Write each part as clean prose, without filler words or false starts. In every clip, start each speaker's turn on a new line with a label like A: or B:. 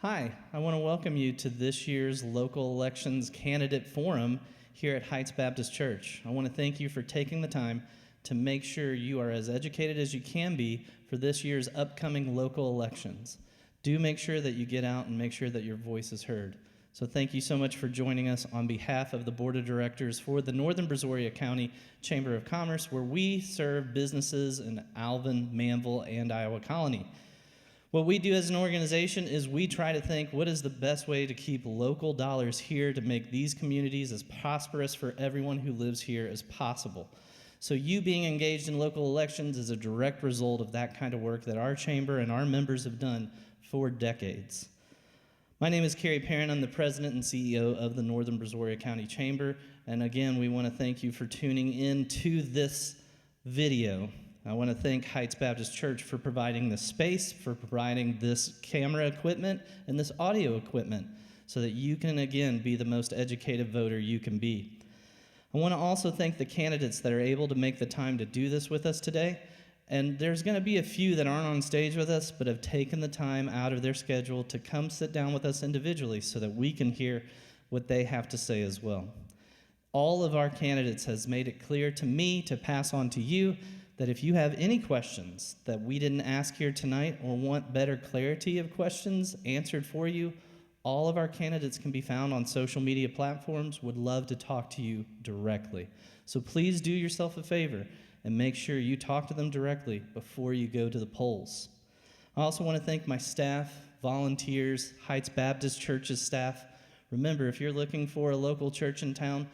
A: Hi, I want to welcome you to this year's local elections candidate forum here at Heights Baptist Church. I want to thank you for taking the time to make sure you are as educated as you can be for this year's upcoming local elections. Do make sure that you get out and make sure that your voice is heard. So thank you so much for joining us on behalf of the Board of Directors for the Northern Brazoria County Chamber of Commerce, where we serve businesses in Alvin, Manville, and Iowa Colony. What we do as an organization is we try to think what is the best way to keep local dollars here to make these communities as prosperous for everyone who lives here as possible. So you being engaged in local elections is a direct result of that kind of work that our chamber and our members have done for decades. My name is Kerry Perrin. I'm the president and CEO of the Northern Brazoria County Chamber. And again, we want to thank you for tuning in to this video. I want to thank Heights Baptist Church for providing this space, for providing this camera equipment and this audio equipment so that you can, again, be the most educated voter you can be. I want to also thank the candidates that are able to make the time to do this with us today. And there's going to be a few that aren't on stage with us, but have taken the time out of their schedule to come sit down with us individually so that we can hear what they have to say as well. All of our candidates has made it clear to me to pass on to you that if you have any questions that we didn't ask here tonight or want better clarity of questions answered for you, all of our candidates can be found on social media platforms. Would love to talk to you directly. So please do yourself a favor and make sure you talk to them directly before you go to the polls. I also want to thank my staff, volunteers, Heights Baptist Church's staff. Remember, if you're looking for a local church in town,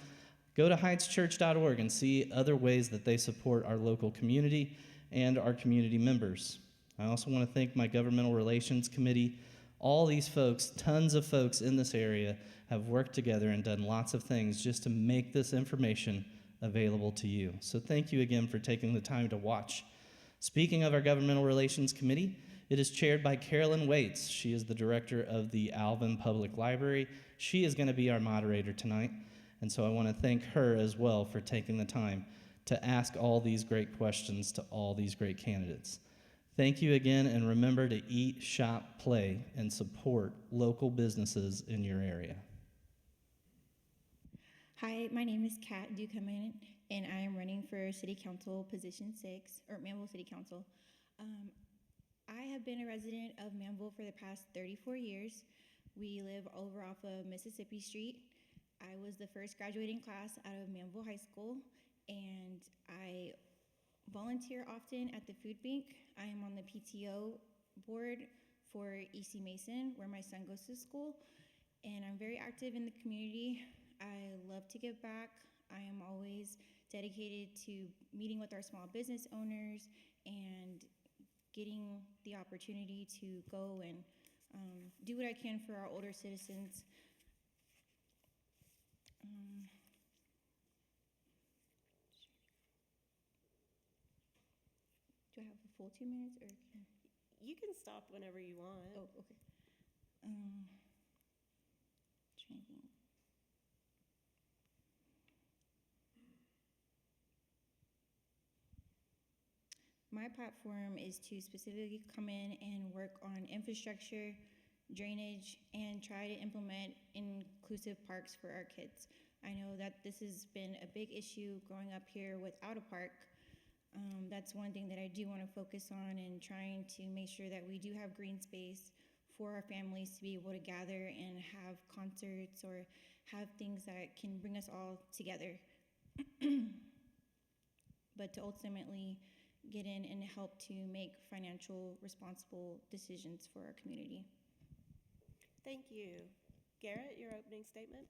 A: go to heightschurch.org and see other ways that they support our local community and our community members. I also want to thank my Governmental Relations Committee. All these folks, tons of folks in this area, have worked together and done lots of things just to make this information available to you. So thank you again for taking the time to watch. Speaking of our Governmental Relations Committee, it is chaired by Carolyn Waits. She is the director of the Alvin Public Library. She is going to be our moderator tonight. And so I want to thank her as well for taking the time to ask all these great questions to all these great candidates. Thank you again, and remember to eat, shop, play, and support local businesses in your area.
B: Hi, my name is Kat Dukeman, and I am running for City Council Position 6, or Manville City Council. I have been a resident of Manville for the past 34 years. We live over off of Mississippi Street. I was the first graduating class out of Manville High School, and I volunteer often at the food bank. I am on the PTO board for EC Mason, where my son goes to school, and I'm very active in the community. I love to give back. I am always dedicated to meeting with our small business owners and getting the opportunity to go and do what I can for our older citizens. Do I have a full 2 minutes, or can
C: You can stop whenever you want.
B: Oh, okay. Trying to think. My platform is to specifically come in and work on infrastructure, drainage, and try to implement inclusive parks for our kids. I know that this has been a big issue growing up here without a park. That's one thing that I do want to focus on, and trying to make sure that we do have green space for our families to be able to gather and have concerts or have things that can bring us all together. But to ultimately get in and help to make financial responsible decisions for our community.
C: Thank you. Garrett, your opening statement?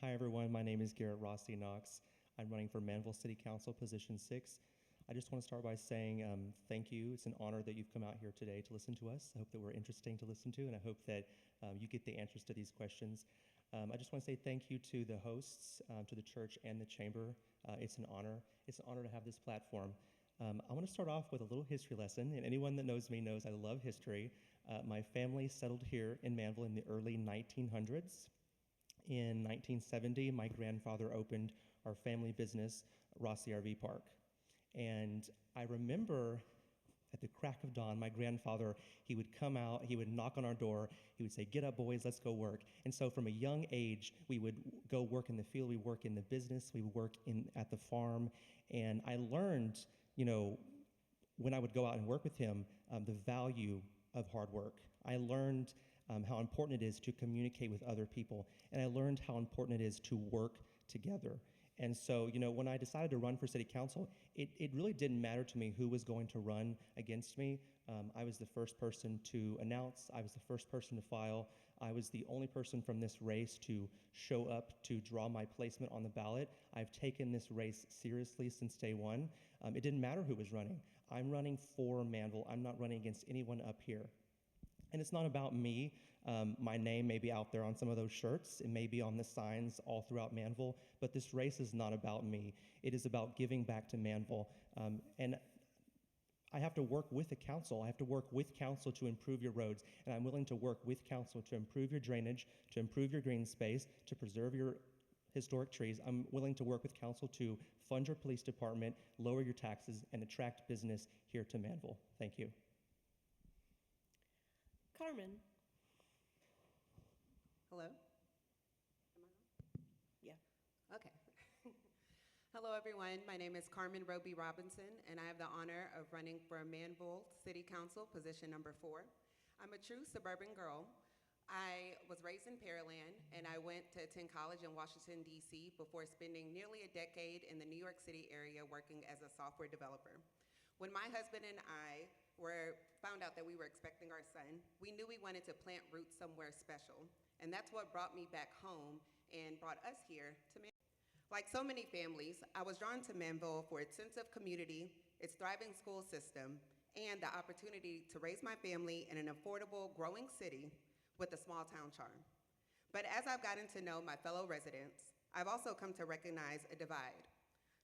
D: Hi everyone, my name is Garrett Rossi Knox. I'm running for Manville City Council Position 6. I just want to start by saying thank you. It's an honor that you've come out here today to listen to us. I hope that we're interesting to listen to, and I hope that you get the answers to these questions. I just want to say thank you to the hosts, to the church and the chamber. It's an honor. It's an honor to have this platform. I want to start off with a little history lesson, and anyone that knows me knows I love history. My family settled here in Manville in the early 1900s. In 1970, my grandfather opened our family business, Rossi RV Park. And I remember At the crack of dawn, my grandfather, he would come out, he would knock on our door, he would say, "Get up, boys, let's go work." And so from a young age, we would go work in the field, we work in the business, we would work at the farm. And I learned, when I would go out and work with him, the value of hard work. I learned how important it is to communicate with other people, and I learned how important it is to work together. And so, when I decided to run for city council, it really didn't matter to me who was going to run against me. I was the first person to announce. I was the first person to file. I was the only person from this race to show up to draw my placement on the ballot. I've taken this race seriously since day one. It didn't matter who was running. I'm running for Manville. I'm not running against anyone up here. And it's not about me. My name may be out there on some of those shirts. It may be on the signs all throughout Manville, but this race is not about me. It is about giving back to Manville. And I have to work with the council. I have to work with council to improve your roads, and I'm willing to work with council to improve your drainage, to improve your green space, to preserve your historic trees. I'm willing to work with council to fund your police department, lower your taxes, and attract business here to Manville. Thank you.
C: Carmen. Hello? Am I on? Yeah. Okay. Hello, everyone. My name is Carmen Roby Robinson, and I have the honor of running for Manville City Council, position number 4. I'm a true suburban girl. I was raised in Pearland, and I went to attend college in Washington, D.C. before spending nearly a decade in the New York City area working as a software developer. When my husband and I found out that we were expecting our son, we knew we wanted to plant roots somewhere special. And that's what brought me back home and brought us here to Manville. Like so many families, I was drawn to Manville for its sense of community, its thriving school system, and the opportunity to raise my family in an affordable, growing city with a small town charm. But as I've gotten to know my fellow residents, I've also come to recognize a divide.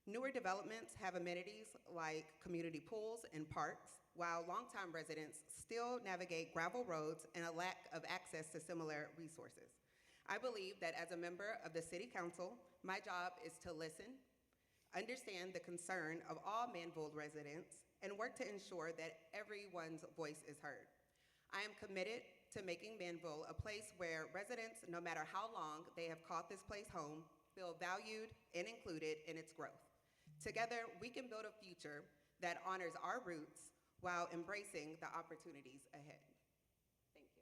C: Newer developments have amenities like community pools and parks, while longtime residents still navigate gravel roads and a lack of access to similar resources. I believe that as a member of the City Council, my job is to listen, understand the concern of all Manville residents, and work to ensure that everyone's voice is heard. I am committed to making Manville a place where residents, no matter how long they have called this place home, feel valued and included in its growth. Together, we can build a future that honors our roots while embracing the opportunities ahead. Thank you.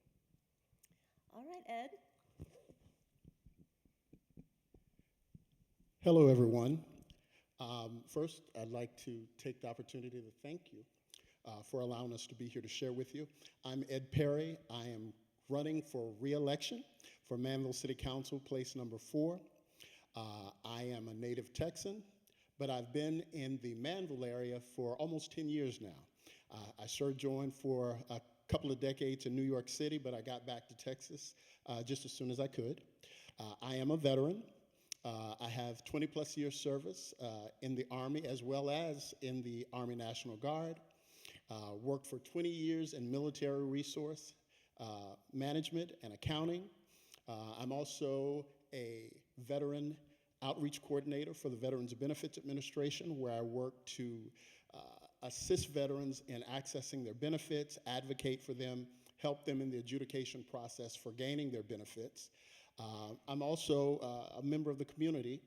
E: All right, Ed.
F: Hello, everyone. First, I'd like to take the opportunity to thank you for allowing us to be here to share with you. I'm Ed Perry. I am running for re-election for Manville City Council, place number 4. I am a native Texan, but I've been in the Manville area for almost 10 years now. I joined for a couple of decades in New York City, but I got back to Texas just as soon as I could. I am a veteran. I have 20 plus years service in the Army as well as in the Army National Guard. Worked for 20 years in military resource management and accounting. I'm also a veteran outreach coordinator for the Veterans Benefits Administration, where I work to assist veterans in accessing their benefits, advocate for them, help them in the adjudication process for gaining their benefits. I'm also a member of the community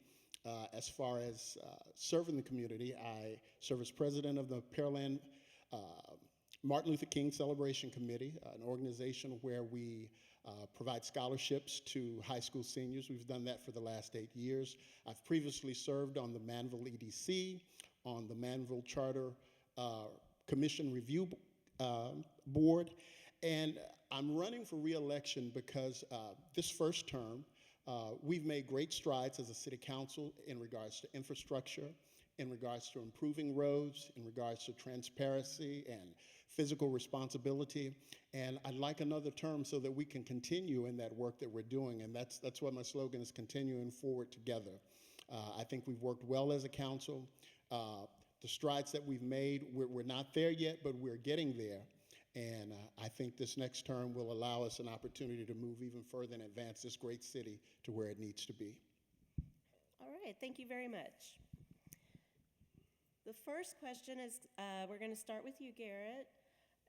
F: as far as serving the community. I serve as president of the Pearland Martin Luther King Celebration Committee, an organization where we provide scholarships to high school seniors. We've done that for the last 8 years. I've previously served on the Manville EDC, on the Manville Charter Commission Review Board, and I'm running for re-election because this first term, we've made great strides as a city council in regards to infrastructure, in regards to improving roads, in regards to transparency and physical responsibility. And I'd like another term so that we can continue in that work that we're doing. And that's what my slogan is, continuing forward together. I think we've worked well as a council. The strides that we've made, we're not there yet, but we're getting there. And I think this next term will allow us an opportunity to move even further and advance this great city to where it needs to be.
E: All right, thank you very much. The first question is, we're going to start with you, Garrett.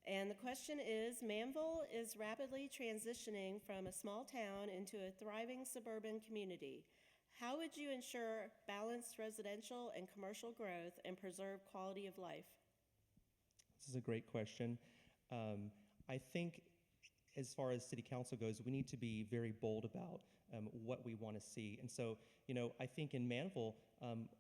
E: And the question is, Manville is rapidly transitioning from a small town into a thriving suburban community. How would you ensure balanced residential and commercial growth and preserve quality of life?
D: This is a great question. I think as far as city council goes, we need to be very bold about what we want to see. And so, I think in Manville,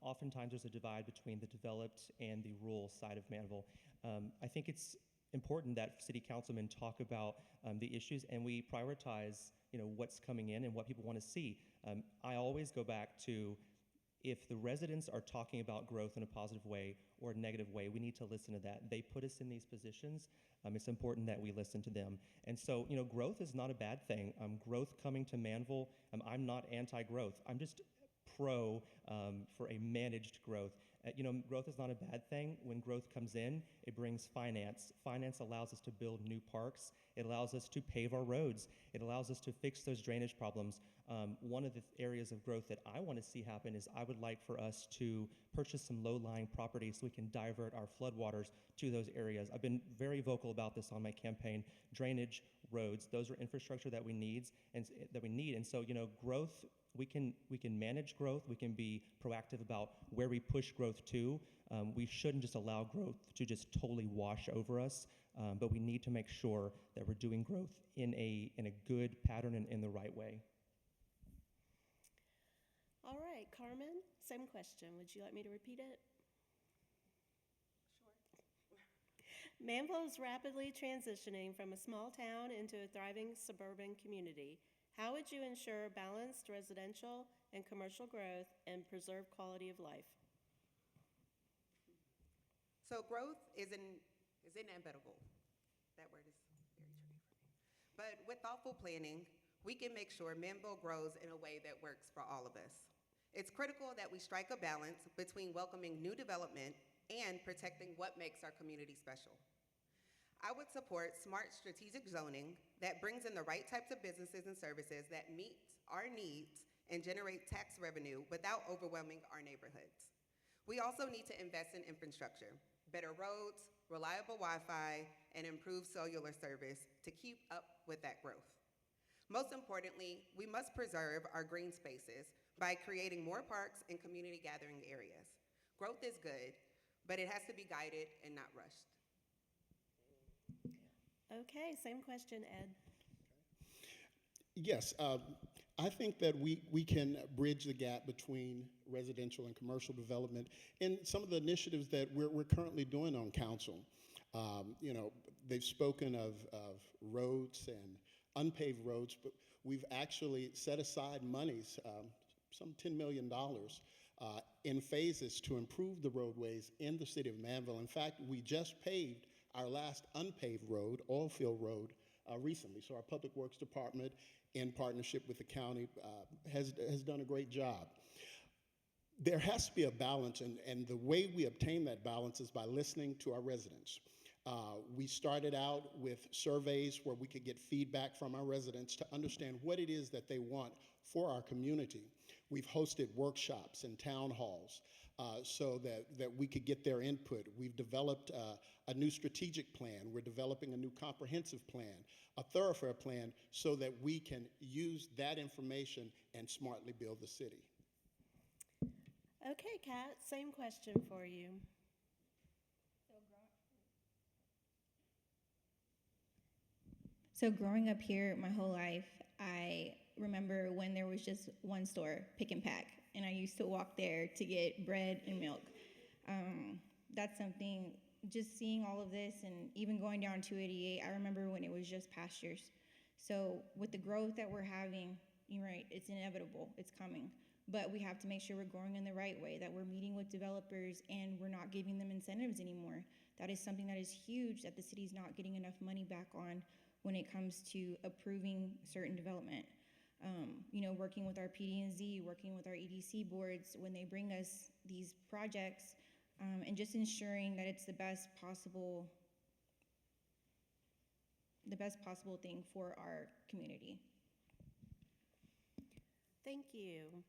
D: oftentimes there's a divide between the developed and the rural side of Manville. I think it's important that city councilmen talk about the issues and we prioritize, what's coming in and what people want to see. I always go back to, if the residents are talking about growth in a positive way or a negative way, we need to listen to that. They put us in these positions. It's important that we listen to them. And so, growth is not a bad thing. Growth coming to Manville, I'm not anti-growth. I'm just pro for a managed growth. Growth is not a bad thing. When growth comes in, it brings finance. Finance allows us to build new parks. It allows us to pave our roads. It allows us to fix those drainage problems. One of the areas of growth that I want to see happen is I would like for us to purchase some low-lying properties so we can divert our floodwaters to those areas. I've been very vocal about this on my campaign. Drainage, roads, those are infrastructure that we need. And so, growth, we can manage growth. We can be proactive about where we push growth to. We shouldn't just allow growth to just totally wash over us, but we need to make sure that we're doing growth in a good pattern and in the right way.
E: All right, Carmen, same question. Would you like me to repeat it?
C: Sure.
E: Manville is rapidly transitioning from a small town into a thriving suburban community. How would you ensure balanced residential and commercial growth and preserve quality of life?
C: So growth is inevitable. That word is very tricky for me. But with thoughtful planning, we can make sure Manville grows in a way that works for all of us. It's critical that we strike a balance between welcoming new development and protecting what makes our community special. I would support smart strategic zoning that brings in the right types of businesses and services that meet our needs and generate tax revenue without overwhelming our neighborhoods. We also need to invest in infrastructure, better roads, reliable Wi-Fi, and improved cellular service to keep up with that growth. Most importantly, we must preserve our green spaces by creating more parks and community gathering areas. Growth is good, but it has to be guided and not rushed.
E: Okay, same question, Ed.
F: Yes, I think that we can bridge the gap between residential and commercial development in some of the initiatives that we're currently doing on council. They've spoken of roads and unpaved roads, but we've actually set aside monies, some $10 million, in phases to improve the roadways in the city of Manville. In fact, we just paved our last unpaved road, Oilfield Road, recently. So our Public Works Department, in partnership with the county, has done a great job. There has to be a balance, and the way we obtain that balance is by listening to our residents. We started out with surveys where we could get feedback from our residents to understand what it is that they want for our community. We've hosted workshops and town halls so that we could get their input. We've developed a new strategic plan. We're developing a new comprehensive plan, a thoroughfare plan, so that we can use that information and smartly build the city.
E: Okay, Kat, same question for you.
B: So growing up here my whole life, I remember when there was just one store, Pick and Pack, and I used to walk there to get bread and milk. That's something, just seeing all of this and even going down 288, I remember when it was just pastures. So with the growth that we're having, you're right, it's inevitable, it's coming. But we have to make sure we're growing in the right way, that we're meeting with developers and we're not giving them incentives anymore. That is something that is huge that the city's not getting enough money back on when it comes to approving certain development. Working with our PD&Z, working with our EDC boards when they bring us these projects, and just ensuring that it's the best possible thing for our community.
E: Thank you.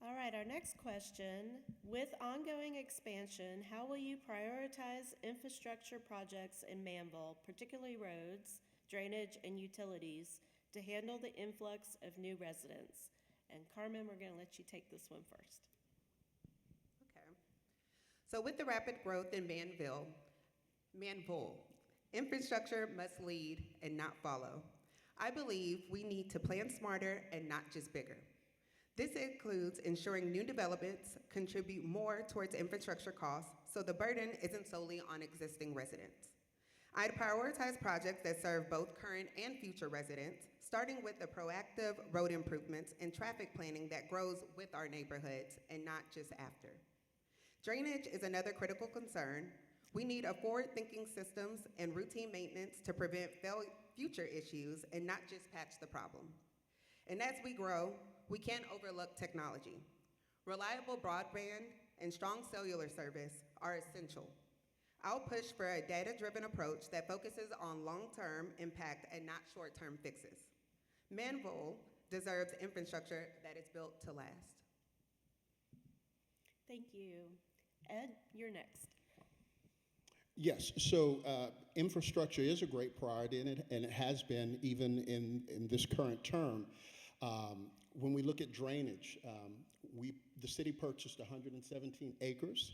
E: All right, our next question. With ongoing expansion, how will you prioritize infrastructure projects in Manville, particularly roads, drainage, and utilities, to handle the influx of new residents? And Carmen, we're going to let you take this one first.
C: Okay. So with the rapid growth in Manville, infrastructure must lead and not follow. I believe we need to plan smarter and not just bigger. This includes ensuring new developments contribute more towards infrastructure costs so the burden isn't solely on existing residents. I'd prioritize projects that serve both current and future residents, starting with the proactive road improvements and traffic planning that grows with our neighborhoods and not just after. Drainage is another critical concern. We need a forward-thinking systems and routine maintenance to prevent future issues and not just patch the problem. And as we grow, we can't overlook technology. Reliable broadband and strong cellular service are essential. I'll push for a data-driven approach that focuses on long-term impact and not short-term fixes. Manville deserves infrastructure that is built to last.
E: Thank you. Ed, you're next.
F: Yes, so infrastructure is a great priority, and it has been even in this current term. When we look at drainage, the city purchased 117 acres.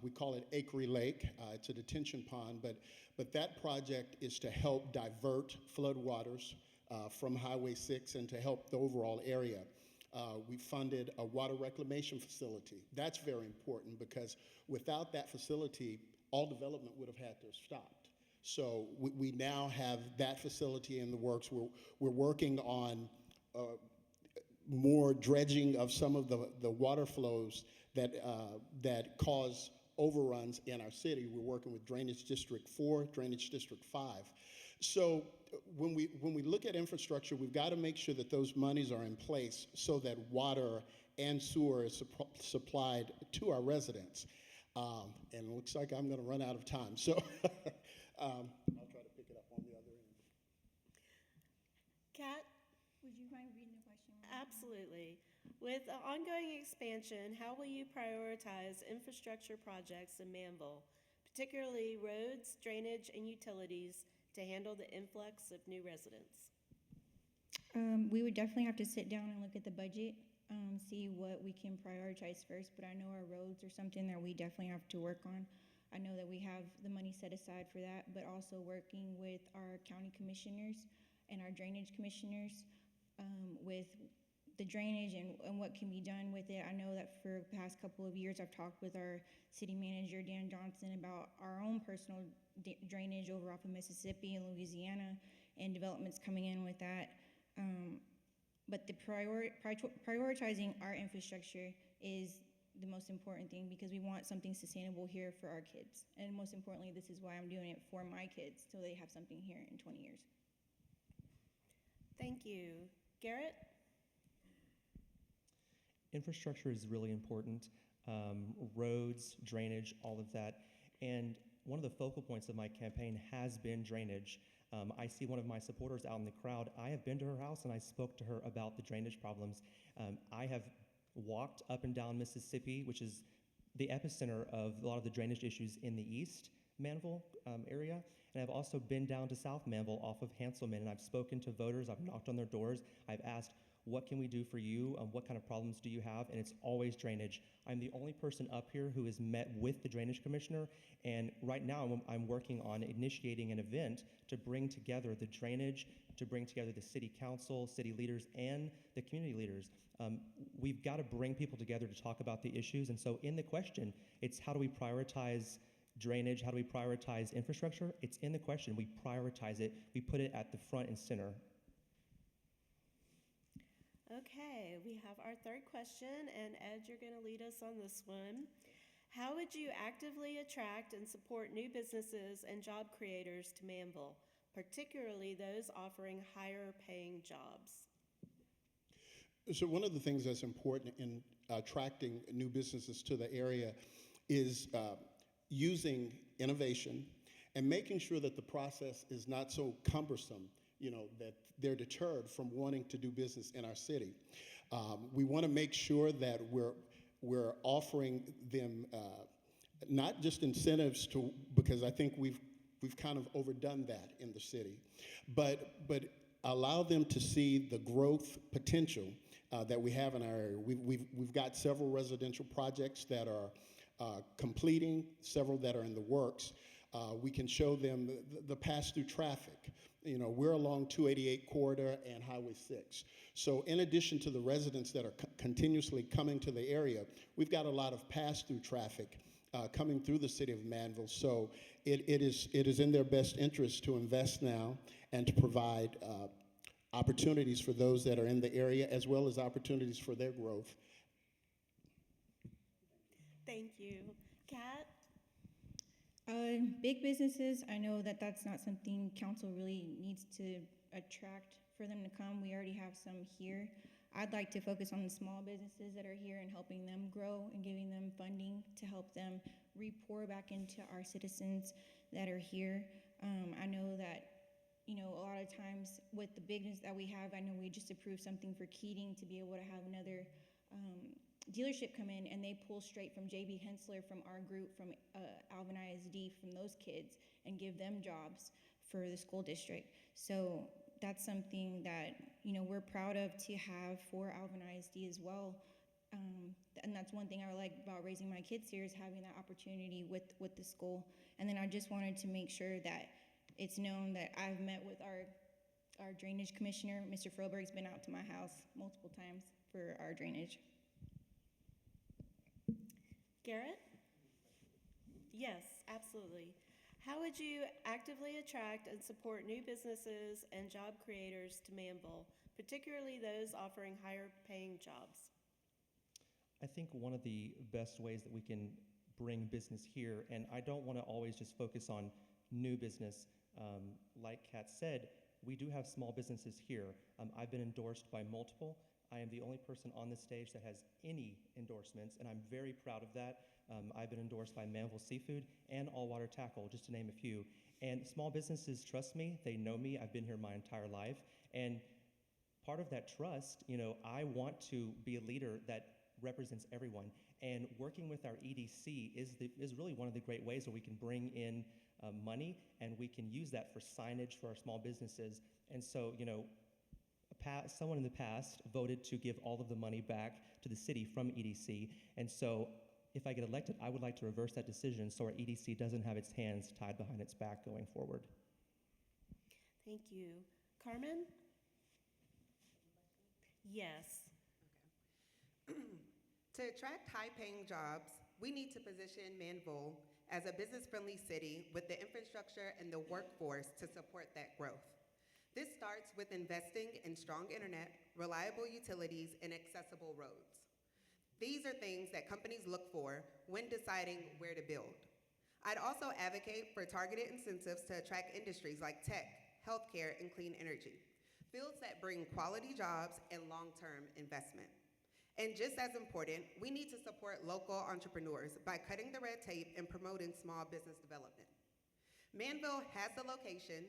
F: We call it Acre Lake. It's a detention pond, but that project is to help divert floodwaters from Highway 6 and to help the overall area. We funded a water reclamation facility. That's very important because without that facility, all development would have had to have stopped. So we now have that facility in the works. We're working on more dredging of some of the water flows that cause overruns in our city. We're working with Drainage District 4, Drainage District 5. So when we look at infrastructure, we've got to make sure that those monies are in place so that water and sewer is supplied to our residents. And it looks like I'm going to run out of time. So I'll try to pick it up on the other end.
E: Kat?
B: Would you mind reading the question?
E: Absolutely. With the ongoing expansion, how will you prioritize infrastructure projects in Manville, particularly roads, drainage, and utilities, to handle the influx of new residents?
B: We would definitely have to sit down and look at the budget, see what we can prioritize first, but I know our roads are something that we definitely have to work on. I know that we have the money set aside for that, but also working with our county commissioners and our drainage commissioners with the drainage and what can be done with it. I know that for the past couple of years, I've talked with our city manager, Dan Johnson, about our own personal drainage over off of Mississippi and Louisiana and developments coming in with that. But the prioritizing our infrastructure is the most important thing because we want something sustainable here for our kids. And most importantly, this is why I'm doing it for my kids, so they have something here in 20 years.
E: Thank you. Garrett?
D: Infrastructure is really important. Roads, drainage, all of that. And one of the focal points of my campaign has been drainage. I see one of my supporters out in the crowd. I have been to her house and I spoke to her about the drainage problems. I have walked up and down Mississippi, which is the epicenter of a lot of the drainage issues in the East Manville area. And I've also been down to South Manville off of Hanselman, and I've spoken to voters. I've knocked on their doors. I've asked, what can we do for you? What kind of problems do you have? And it's always drainage. I'm the only person up here who has met with the drainage commissioner, and right now I'm working on initiating an event to bring together the drainage, to bring together the city council, city leaders, and the community leaders. We've got to bring people together to talk about the issues, and so in the question, it's how do we prioritize drainage, how do we prioritize infrastructure? It's in the question. We prioritize it. We put it at the front and center.
E: Okay, we have our third question, and Ed, you're going to lead us on this one. How would you actively attract and support new businesses and job creators to Manville, particularly those offering higher paying jobs?
F: So one of the things that's important in attracting new businesses to the area is using innovation and making sure that the process is not so cumbersome, that they're deterred from wanting to do business in our city. We want to make sure that we're offering them not just incentives to, because I think we've kind of overdone that in the city, but allow them to see the growth potential that we have in our area. We've got several residential projects that are completing, several that are in the works. We can show them the pass-through traffic. You know, we're along 288 corridor and Highway 6. So in addition to the residents that are continuously coming to the area, we've got a lot of pass-through traffic coming through the city of Manville. So it is in their best interest to invest now and to provide opportunities for those that are in the area, as well as opportunities for their growth.
E: Thank you. Kat?
B: Big businesses, I know that that's not something council really needs to attract for them to come. We already have some here. I'd like to focus on the small businesses that are here and helping them grow and giving them funding to help them re-pour back into our citizens that are here. I know that, you know, a lot of times with the business that we have, I know we just approved something for Keating to be able to have another dealership come in, and they pull straight from JB Hensler, from our group, from Alvin ISD, from those kids, and give them jobs for the school district. So that's something that, you know, we're proud of to have for Alvin ISD as well. And that's one thing I like about raising my kids here, is having that opportunity with the school. And then I just wanted to make sure that it's known that I've met with our drainage commissioner. Mr. Froberg's been out to my house multiple times for our drainage.
E: Garrett? Yes, absolutely. How would you actively attract and support new businesses and job creators to Manville, particularly those offering higher paying jobs?
D: I think one of the best ways that we can bring business here, and I don't want to always just focus on new business. Like Kat said, we do have small businesses here. I've been endorsed by multiple. I am the only person on this stage that has any endorsements, and I'm very proud of that. I've been endorsed by Manville Seafood and All Water Tackle, just to name a few. And small businesses trust me. They know me. I've been here my entire life. And part of that trust, you know, I want to be a leader that represents everyone. And working with our EDC is really one of the great ways that we can bring in money, and we can use that for signage for our small businesses. And so, you know, someone in the past voted to give all of the money back to the city from EDC. And so if I get elected, I would like to reverse that decision so our EDC doesn't have its hands tied behind its back going forward.
E: Thank you. Carmen? Yes.
C: To attract high-paying jobs, we need to position Manville as a business-friendly city with the infrastructure and the workforce to support that growth. This starts with investing in strong internet, reliable utilities, and accessible roads. These are things that companies look for when deciding where to build. I'd also advocate for targeted incentives to attract industries like tech, healthcare, and clean energy, fields that bring quality jobs and long-term investment. And just as important, we need to support local entrepreneurs by cutting the red tape and promoting small business development. Manville has the location,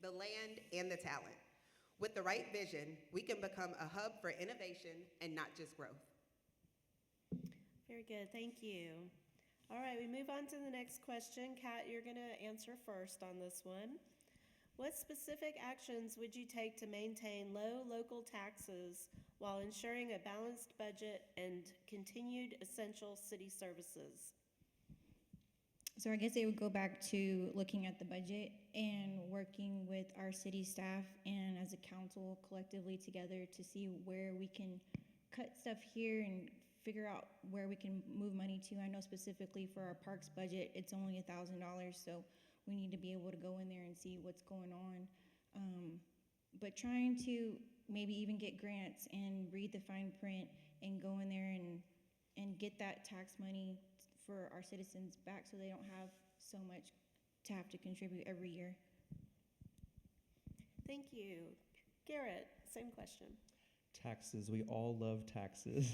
C: the land, and the talent. With the right vision, we can become a hub for innovation and not just growth.
E: Very good. Thank you. All right, we move on to the next question. Kat, you're going to answer first on this one. What specific actions would you take to maintain low local taxes while ensuring a balanced budget and continued essential city services?
B: So I guess it would go back to looking at the budget and working with our city staff and as a council collectively together to see where we can cut stuff here and figure out where we can move money to. I know specifically for our parks budget, it's only $1,000, so we need to be able to go in there and see what's going on. But trying to maybe even get grants and read the fine print and go in there and get that tax money for our citizens back so they don't have so much to have to contribute every year.
E: Thank you. Garrett, same question.
D: Taxes. We all love taxes.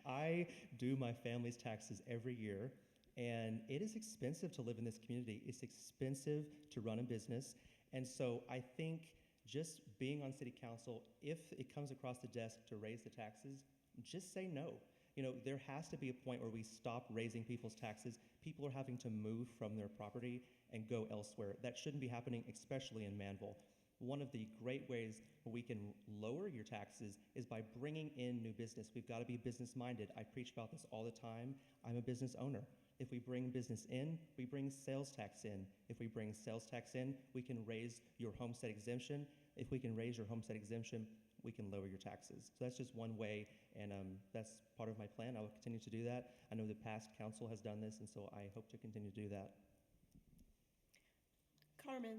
D: I do my family's taxes every year, and it is expensive to live in this community. It's expensive to run a business. And so I think just being on city council, if it comes across the desk to raise the taxes, just say no. You know, there has to be a point where we stop raising people's taxes. People are having to move from their property and go elsewhere. That shouldn't be happening, especially in Manville. One of the great ways where we can lower your taxes is by bringing in new business. We've got to be business-minded. I preach about this all the time. I'm a business owner. If we bring business in, we bring sales tax in. If we bring sales tax in, we can raise your homestead exemption. If we can raise your homestead exemption, we can lower your taxes. So that's just one way, and that's part of my plan. I will continue to do that. I know the past council has done this, and so I hope to continue to do that.
E: Carmen.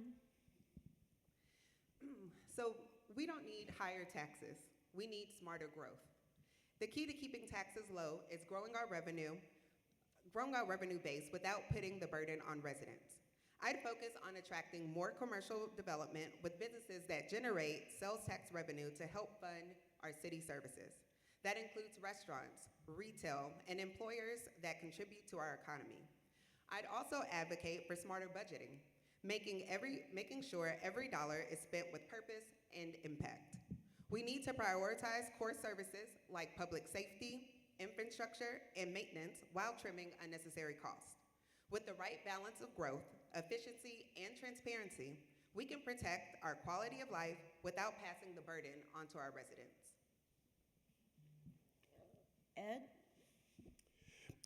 C: So we don't need higher taxes. We need smarter growth. The key to keeping taxes low is growing our revenue base without putting the burden on residents. I'd focus on attracting more commercial development with businesses that generate sales tax revenue to help fund our city services. That includes restaurants, retail, and employers that contribute to our economy. I'd also advocate for smarter budgeting, making sure every dollar is spent with purpose and impact. We need to prioritize core services like public safety, infrastructure, and maintenance while trimming unnecessary costs. With the right balance of growth, efficiency, and transparency, we can protect our quality of life without passing the burden onto our residents.
E: Ed?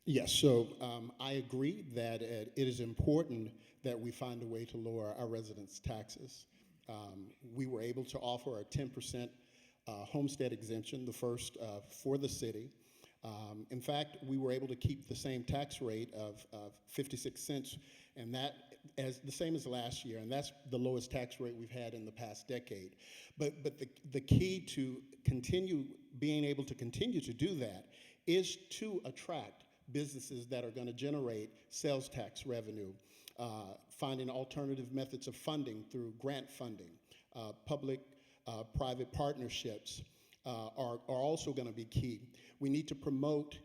F: Yes, so I agree that it is important that we find a way to lower our residents' taxes. We were able to offer a 10% homestead exemption, the first for the city. In fact, we were able to keep the same tax rate of 56 cents, and that as the same as last year, and that's the lowest tax rate we've had in the past decade. But the key to being able to continue to do that is to attract businesses that are going to generate sales tax revenue, finding alternative methods of funding through grant funding, public-private partnerships are also going to be key. We need to promote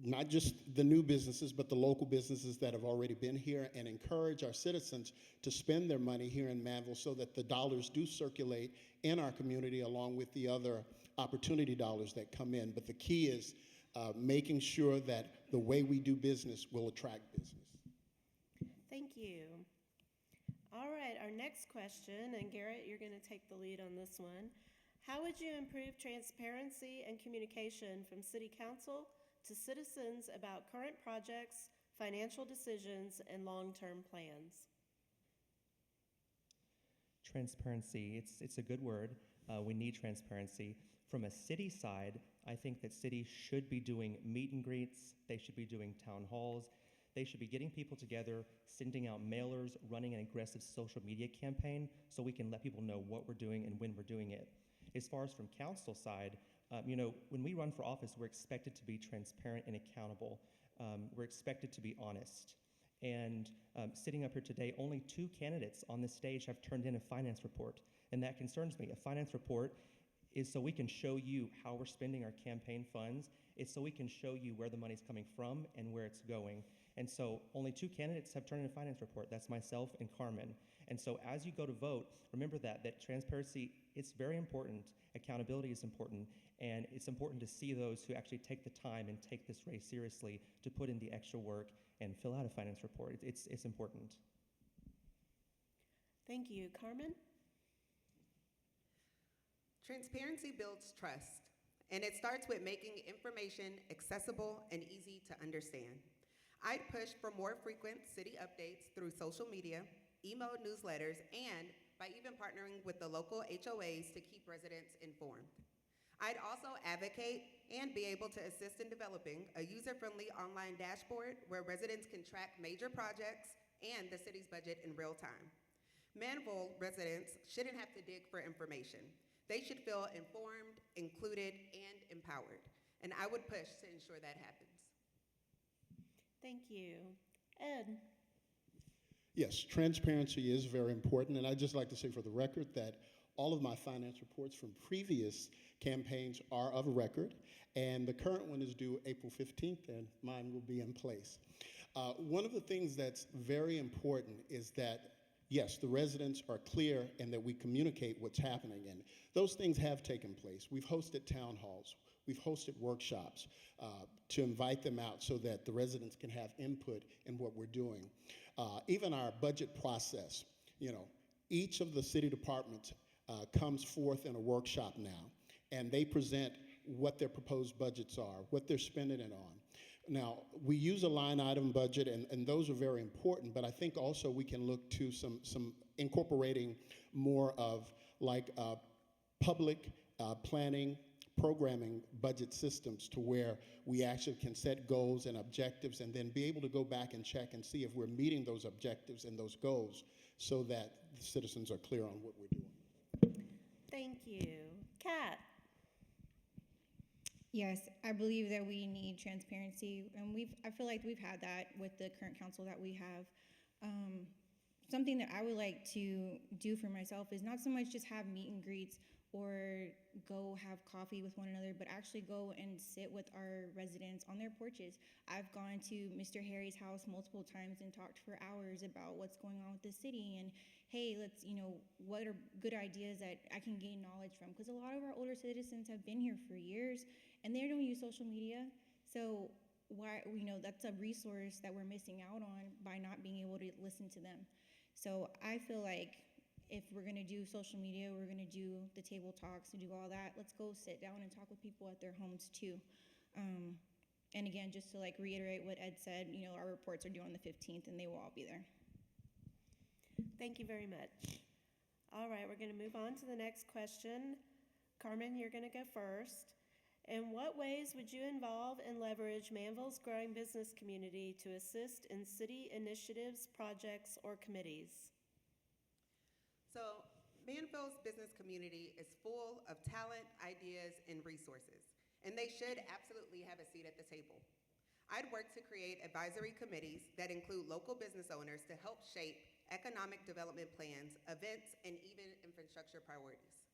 F: not just the new businesses, but the local businesses that have already been here, and encourage our citizens to spend their money here in Manville so that the dollars do circulate in our community along with the other opportunity dollars that come in. But the key is making sure that the way we do business will attract business.
E: Thank you. All right, our next question, and Garrett, you're going to take the lead on this one. How would you improve transparency and communication from City Council to citizens about current projects, financial decisions, and long-term plans?
D: Transparency, it's a good word. We need transparency. From a city side, I think that cities should be doing meet and greets, they should be doing town halls, they should be getting people together, sending out mailers, running an aggressive social media campaign so we can let people know what we're doing and when we're doing it. As far as from council side, when we run for office, we're expected to be transparent and accountable. We're expected to be honest. And sitting up here today, only 2 candidates on this stage have turned in a finance report, and that concerns me. A finance report is so we can show you how we're spending our campaign funds. It's so we can show you where the money's coming from and where it's going. And so only 2 candidates have turned in a finance report. That's myself and Carmen. And so as you go to vote, remember that transparency, it's very important. Accountability is important. And it's important to see those who actually take the time and take this race seriously to put in the extra work and fill out a finance report. It's important.
E: Thank you. Carmen?
C: Transparency builds trust, and it starts with making information accessible and easy to understand. I'd push for more frequent city updates through social media, email newsletters, and by even partnering with the local HOAs to keep residents informed. I'd also advocate and be able to assist in developing a user-friendly online dashboard where residents can track major projects and the city's budget in real time. Manville residents shouldn't have to dig for information. They should feel informed, included, and empowered. And I would push to ensure that happens.
E: Thank you. Ed?
F: Yes, transparency is very important, and I'd just like to say for the record that all of my finance reports from previous campaigns are of record, and the current one is due April 15th, and mine will be in place. One of the things that's very important is that yes, the residents are clear and that we communicate what's happening. And those things have taken place. We've hosted town halls. We've hosted workshops to invite them out so that the residents can have input in what we're doing. Even our budget process, each of the city departments comes forth in a workshop now, and they present what their proposed budgets are, what they're spending it on. Now, we use a line item budget, and those are very important, but I think also we can look to some incorporating more of like public planning, programming budget systems to where we actually can set goals and objectives and then be able to go back and check and see if we're meeting those objectives and those goals so that the citizens are clear on what we're doing.
E: Thank you. Kat?
B: Yes, I believe that we need transparency, and I feel like we've had that with the current council that we have. Something that I would like to do for myself is not so much just have meet and greets or go have coffee with one another, but actually go and sit with our residents on their porches. I've gone to Mr. Harry's house multiple times and talked for hours about what's going on with the city and, hey, let's, what are good ideas that I can gain knowledge from? Because a lot of our older citizens have been here for years and they don't use social media. So why, that's a resource that we're missing out on by not being able to listen to them. So I feel like if we're going to do social media, we're going to do the table talks and do all that, let's go sit down and talk with people at their homes too. And again, just to reiterate what Ed said, our reports are due on the 15th and they will all be there.
E: Thank you very much. All right, we're going to move on to the next question. Carmen, you're going to go first. In what ways would you involve and leverage Manville's growing business community to assist in city initiatives, projects, or committees?
C: So, Manville's business community is full of talent, ideas, and resources, and they should absolutely have a seat at the table. I'd work to create advisory committees that include local business owners to help shape economic development plans, events, and even infrastructure priorities.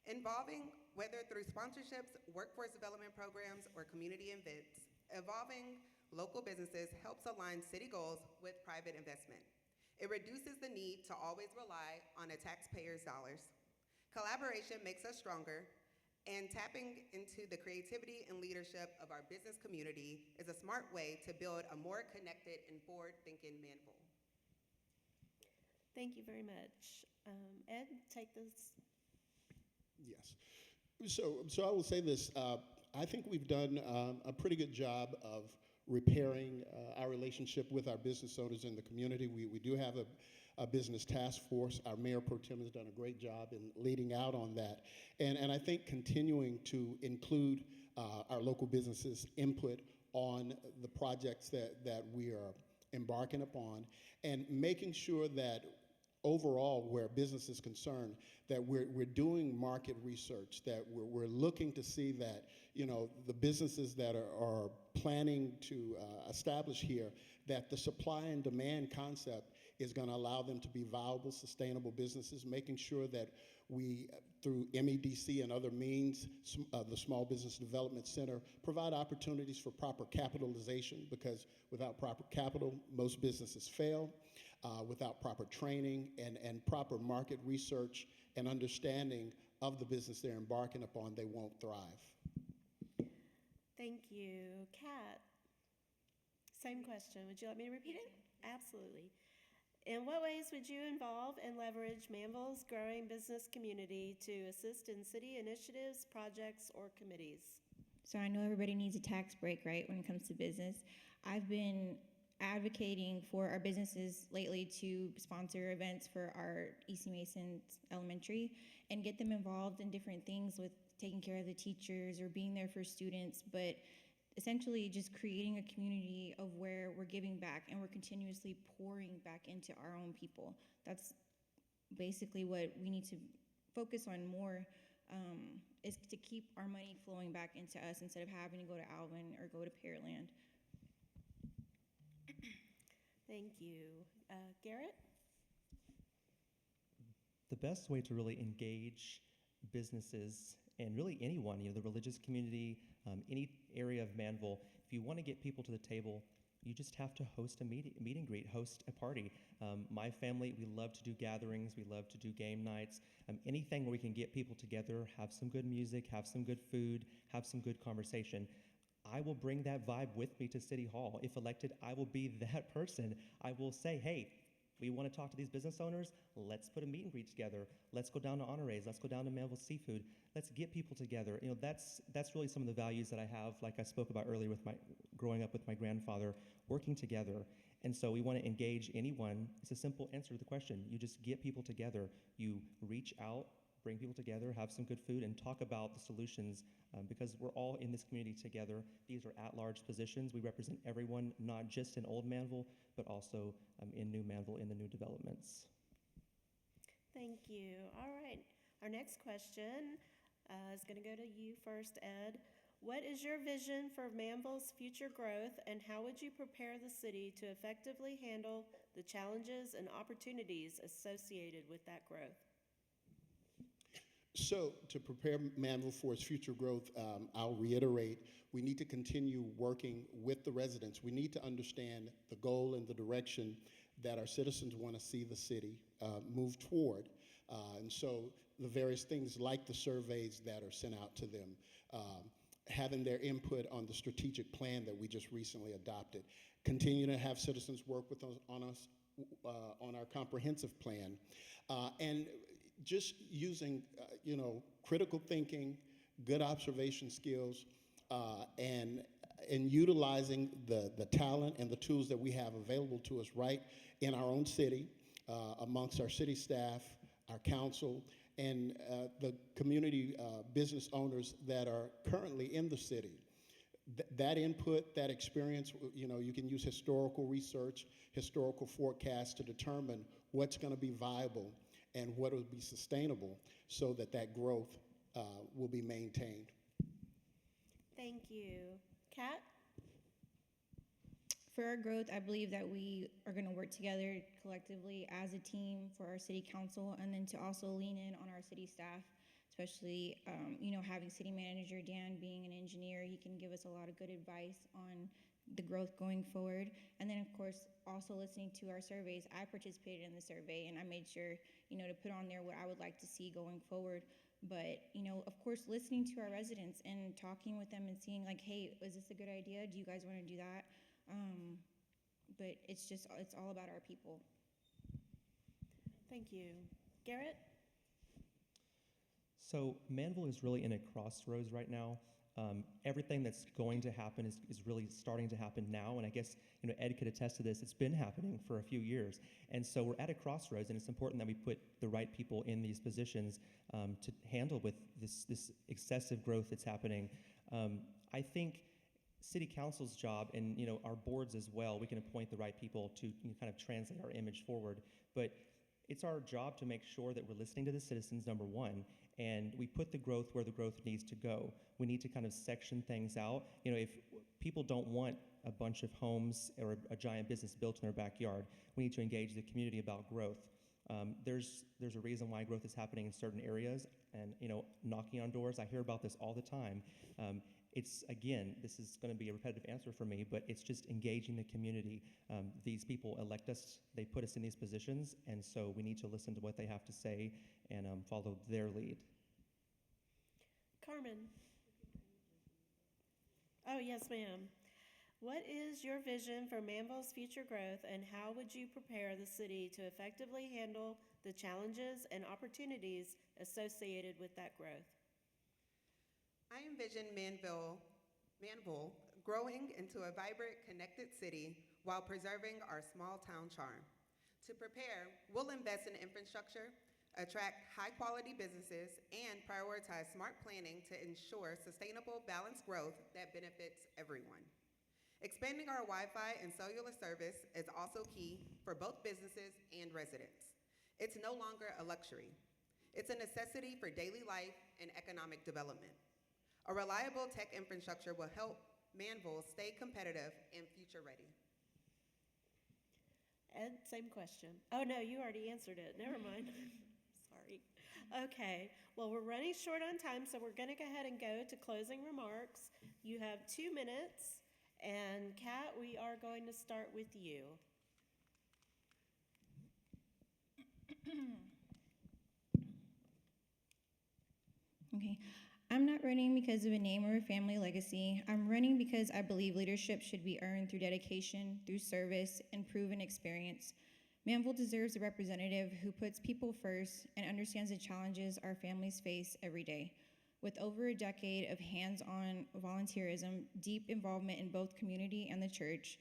C: Involving, whether through sponsorships, workforce development programs, or community events, involving local businesses helps align city goals with private investment. It reduces the need to always rely on a taxpayer's dollars. Collaboration makes us stronger, and tapping into the creativity and leadership of our business community is a smart way to build a more connected and forward-thinking Manville.
E: Thank you very much. Ed, take this.
F: Yes. So I will say this. I think we've done a pretty good job of repairing our relationship with our business owners in the community. We do have a business task force. Our Mayor Pro Tem has done a great job in leading out on that. And I think continuing to include our local businesses' input on the projects that we are embarking upon and making sure that overall, where business is concerned, that we're doing market research, that we're looking to see that, the businesses that are planning to establish here, that the supply and demand concept is going to allow them to be viable, sustainable businesses, making sure that we, through MEDC and other means, the Small Business Development Center, provide opportunities for proper capitalization, because without proper capital, most businesses fail. Without proper training and proper market research and understanding of the business they're embarking upon, they won't thrive.
E: Thank you. Kat, same question. Would you like me to repeat it? Absolutely. In what ways would you involve and leverage Manville's growing business community to assist in city initiatives, projects, or committees?
B: So I know everybody needs a tax break, right, when it comes to business. I've been advocating for our businesses lately to sponsor events for our EC Mason Elementary and get them involved in different things with taking care of the teachers or being there for students, but essentially just creating a community of where we're giving back and we're continuously pouring back into our own people. That's basically what we need to focus on more, is to keep our money flowing back into us instead of having to go to Alvin or go to Pearland.
E: Thank you. Garrett?
D: The best way to really engage businesses and really anyone, the religious community, any area of Manville, if you want to get people to the table, you just have to host a meet and greet, host a party. My family, we love to do gatherings, we love to do game nights, anything where we can get people together, have some good music, have some good food, have some good conversation. I will bring that vibe with me to City Hall. If elected, I will be that person. I will say, hey, we want to talk to these business owners. Let's put a meet and greet together. Let's go down to Honorays. Let's go down to Manville Seafood. Let's get people together. That's really some of the values that I have, like I spoke about earlier with my growing up with my grandfather, working together. And so we want to engage anyone. It's a simple answer to the question. You just get people together. You reach out, bring people together, have some good food, and talk about the solutions because we're all in this community together. These are at-large positions. We represent everyone, not just in Old Manville, but also in New Manville, in the new developments.
E: Thank you. All right. Our next question is going to go to you first, Ed. What is your vision for Manville's future growth, and how would you prepare the city to effectively handle the challenges and opportunities associated with that growth?
F: So to prepare Manville for its future growth, I'll reiterate, we need to continue working with the residents. We need to understand the goal and the direction that our citizens want to see the city move toward. And so the various things like the surveys that are sent out to them, having their input on the strategic plan that we just recently adopted, continue to have citizens work with us on our comprehensive plan, and just using, critical thinking, good observation skills, and utilizing the talent and the tools that we have available to us right in our own city, amongst our city staff, our council, and the community business owners that are currently in the city. That input, that experience, you can use historical research, historical forecasts to determine what's going to be viable and what will be sustainable so that growth will be maintained.
E: Thank you. Kat?
B: For our growth, I believe that we are going to work together collectively as a team for our city council, and then to also lean in on our city staff, especially, having city manager Dan being an engineer. He can give us a lot of good advice on the growth going forward. And then, of course, also listening to our surveys. I participated in the survey, and I made sure, to put on there what I would like to see going forward. But, of course, listening to our residents and talking with them and seeing, like, hey, is this a good idea? Do you guys want to do that? But it's all about our people.
E: Thank you. Garrett?
D: So Manville is really in a crossroads right now. Everything that's going to happen is really starting to happen now, and I guess Ed could attest to this. It's been happening for a few years, and so we're at a crossroads, and it's important that we put the right people in these positions to handle with this excessive growth that's happening. I think City Council's job, and our boards as well, we can appoint the right people to kind of translate our image forward, but it's our job to make sure that we're listening to the citizens, number one, and we put the growth where the growth needs to go. We need to kind of section things out. If people don't want a bunch of homes or a giant business built in their backyard, we need to engage the community about growth. There's a reason why growth is happening in certain areas, and knocking on doors. I hear about this all the time. It's, again, this is going to be a repetitive answer for me, but it's just engaging the community. These people elect us, they put us in these positions, and so we need to listen to what they have to say and follow their lead.
E: Carmen? Oh, yes, ma'am. What is your vision for Manville's future growth, and how would you prepare the city to effectively handle the challenges and opportunities associated with that growth?
C: I envision Manville growing into a vibrant, connected city while preserving our small town charm. To prepare, we'll invest in infrastructure, attract high-quality businesses, and prioritize smart planning to ensure sustainable, balanced growth that benefits everyone. Expanding our Wi-Fi and cellular service is also key for both businesses and residents. It's no longer a luxury. It's a necessity for daily life and economic development. A reliable tech infrastructure will help Manville stay competitive and future-ready.
E: Ed, same question. Oh, no, you already answered it. Never mind. Sorry. Okay, well, we're running short on time, so we're going to go ahead and go to closing remarks. You have 2 minutes, And Kat, we are going to start with you.
B: Okay. I'm not running because of a name or a family legacy. I'm running because I believe leadership should be earned through dedication, through service, and proven experience. Manville deserves a representative who puts people first and understands the challenges our families face every day. With over a decade of hands-on volunteerism, deep involvement in both community and the church,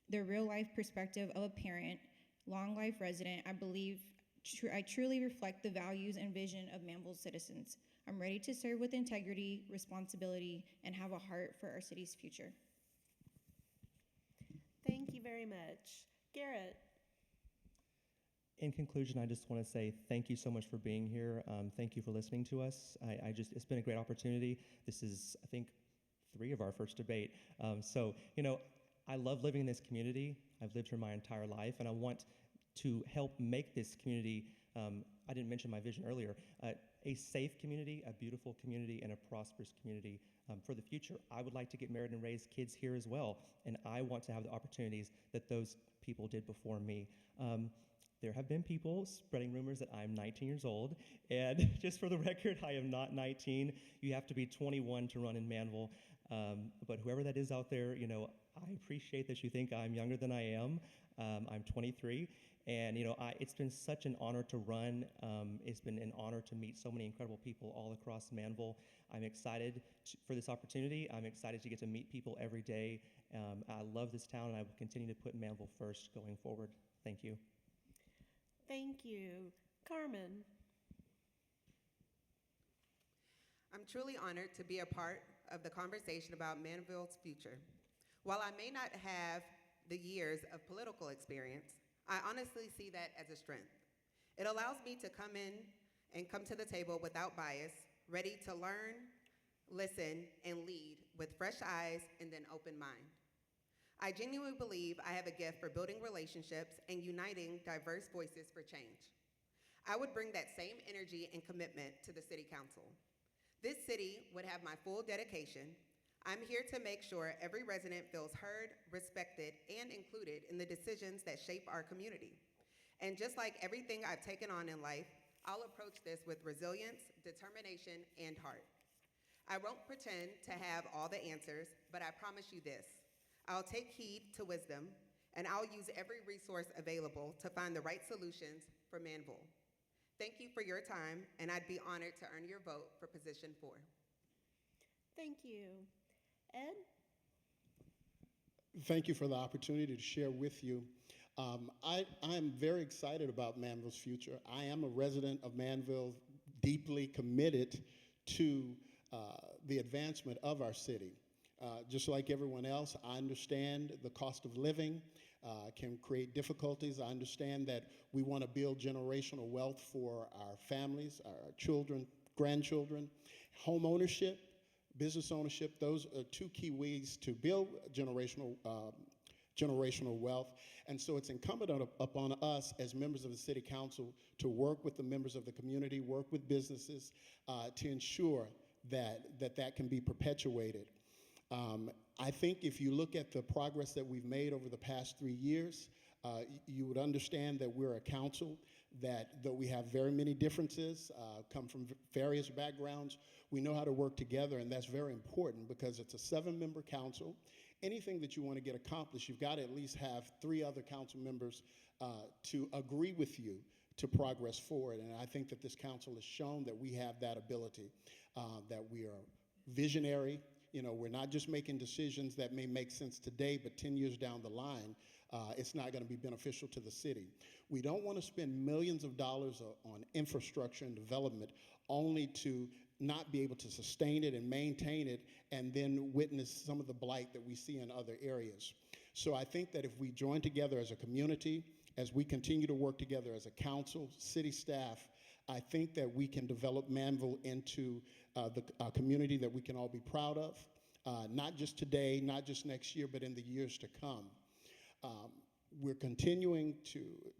B: the real-life perspective of a parent, long-life resident, I believe I truly reflect the values and vision of Manville's citizens. I'm ready to serve with integrity, responsibility, and have a heart for our city's future.
E: Thank you very much. Garrett.
D: In conclusion, I just want to say thank you so much for being here. Thank you for listening to us. It's been a great opportunity. This is, I think, 3 of our first debate. I love living in this community. I've lived here my entire life, and I want to help make this community, I didn't mention my vision earlier, a safe community, a beautiful community, and a prosperous community for the future. I would like to get married and raise kids here as well, and I want to have the opportunities that those people did before me. There have been people spreading rumors that I'm 19 years old, and just for the record, I am not 19. You have to be 21 to run in Manville, but whoever that is out there, I appreciate that you think I'm younger than I am. I'm 23, and it's been such an honor to run. It's been an honor to meet so many incredible people all across Manville. I'm excited for this opportunity. I'm excited to get to meet people every day. I love this town, and I will continue to put Manville first going forward. Thank you.
E: Thank you. Carmen.
C: I'm truly honored to be a part of the conversation about Manville's future. While I may not have the years of political experience, I honestly see that as a strength. It allows me to come in and come to the table without bias, ready to learn, listen, and lead with fresh eyes and an open mind. I genuinely believe I have a gift for building relationships and uniting diverse voices for change. I would bring that same energy and commitment to the City Council. This city would have my full dedication. I'm here to make sure every resident feels heard, respected, and included in the decisions that shape our community. And just like everything I've taken on in life, I'll approach this with resilience, determination, and heart. I won't pretend to have all the answers, but I promise you this. I'll take heed to wisdom, and I'll use every resource available to find the right solutions for Manville. Thank you for your time, and I'd be honored to earn your vote for position 4.
E: Thank you. Ed?
F: Thank you for the opportunity to share with you. I'm very excited about Manville's future. I am a resident of Manville, deeply committed to the advancement of our city. Just like everyone else, I understand the cost of living can create difficulties. I understand that we want to build generational wealth for our families, our children, grandchildren. Home ownership, business ownership, those are 2 key ways to build generational wealth. And so it's incumbent upon us as members of the City Council to work with the members of the community, work with businesses to ensure that can be perpetuated. I think if you look at the progress that we've made over the past 3 years, you would understand that we're a council that, though we have very many differences, come from various backgrounds, we know how to work together, and that's very important because it's a 7-member council. Anything that you want to get accomplished, you've got to at least have 3 other council members to agree with you to progress forward, and I think that this council has shown that we have that ability, that we are visionary. We're not just making decisions that may make sense today, but 10 years down the line, it's not going to be beneficial to the city. We don't want to spend millions of dollars on infrastructure and development only to not be able to sustain it and maintain it and then witness some of the blight that we see in other areas. So I think that if we join together as a community, as we continue to work together as a council, city staff, I think that we can develop Manville into the community that we can all be proud of, not just today, not just next year, but in the years to come. We're continuing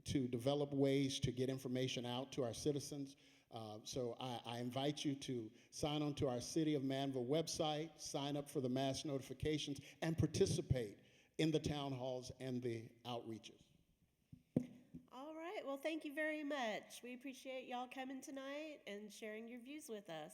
F: to develop ways to get information out to our citizens. So I invite you to sign on to our City of Manville website, sign up for the mass notifications, and participate in the town halls and the outreaches.
E: All right, well, thank you very much. We appreciate y'all coming tonight and sharing your views with us.